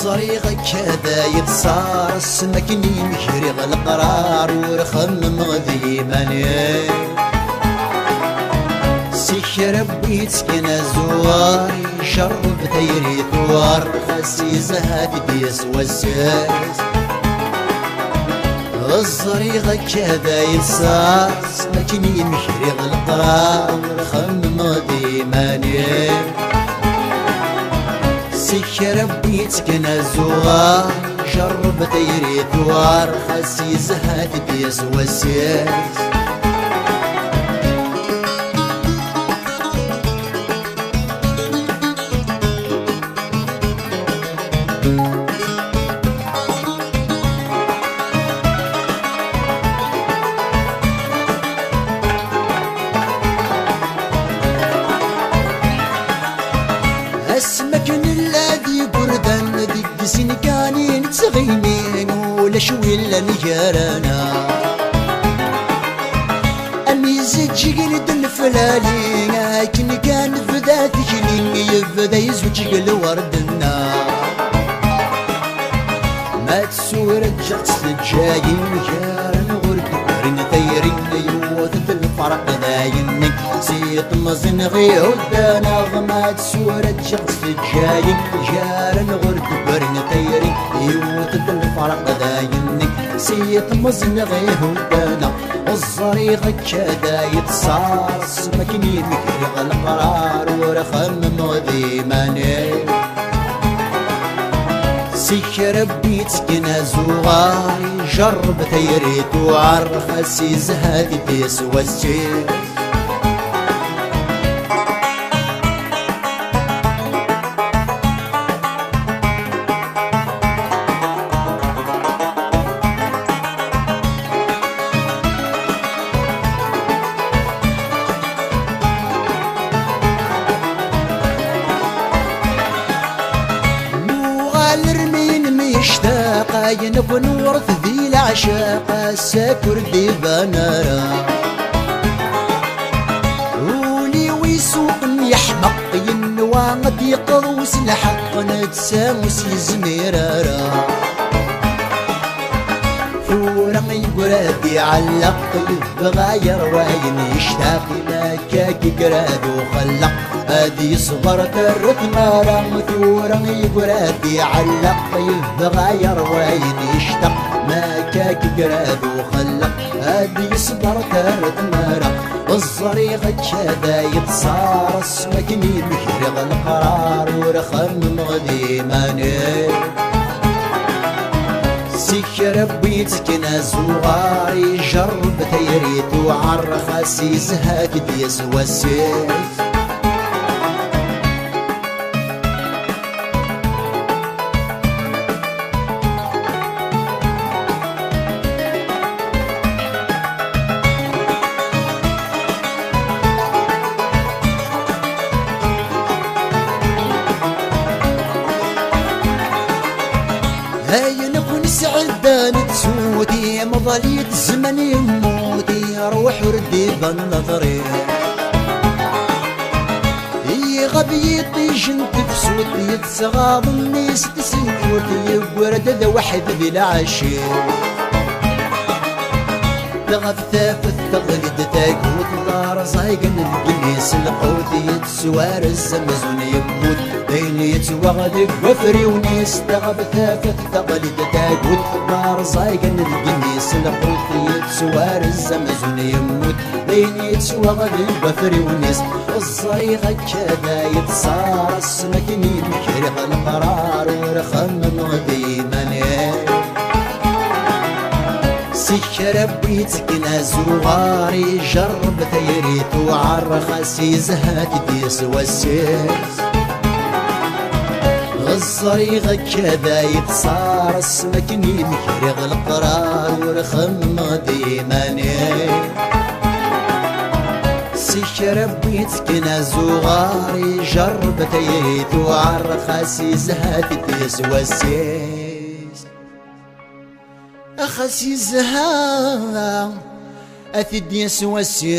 الزريغ كذا يتصار السمكني مكرغ القرار ورخم مغذي ماني سيك ربي يتسكن زواري شرب ثيري ثوار خاسي زهاد ديس والساس الزريغ كذا يتصار السمكني مكرغ القرار ورخم مغذي ماني سيك ربي يتكنا زوار جرب تيري ثوار خاسي زهاد ديس وسياس اسمكن الذي بردان دق سنكانين تغيمين ولا شوي الا نجارانا اميزج جلد الفلالي كن كان فدا تجلين يفدا يزوج الوردنا ما تسور جات الجايين جارن غرد ورن ثيرين يوث الفرق داين سيط مزنغي ودانا غمات سورة شخص الجاي جارن غرد ورن ثيرين يوث الفرق داين سيط مزنغي ودانا الزريغ كذا يتصار سمكني مكرغ القرار ورخم مغذي ماني سيك ربي تسكن زواري جرب ثيري توعر خاسي زهاد ديس والسير الرمين مشتاقة ينبن ورث ذي العشاقة ساكر ذي بنارا ولي ويسوق يحمق ينواغد يقروس الحق نتسامس يزميرارا ثورا يقراد يعلق يبغى يرواين يشتاق لكاك قراد وخلق هادي صبرت الرثمارة ثورا يقراد يعلق يبغى يرواين يشتاق ما كاك قراد وخلق هادي صبرت الرثمارة الزريغ كذا يتصار اسمكني مكرغ القرار ورخم مغذي ماني سيك ربي تكنا زواري جرب ثيري توعر خاسي زهاد ديس وسيس هاي نكون سعدان تسودي مظلية الزمن يموتي روح وردي بالنظري غبي يطيش تفسود يتسغاض الناس تسنفوت يورد ذا واحد بلا عشير تغثى في التغليد تاقوت دار زايقن القنيس القوت يتسوار الزمزون يموت بين يتوغد وفري ونيس تغثى في التغليد تاقوت دار زايقن القنيس القوت يتسوار الزمزون يموت بين يتوغد وفري ونيس الزريغ كذا يتصار السمكني مكرغ القرار ورخم مغذي مني سيك ربي تكنا زواري جرب ثيري توعر خاسي زهاد ديس والسيس الزريغ كذا يتصار اسمكني مكرغ القرار ورخم مغذي ماني سيك ربي تكنا زواري جرب ثيري توعر خاسي زهاد ديس والسيس أخسي الزهار أثدي يسوى السيس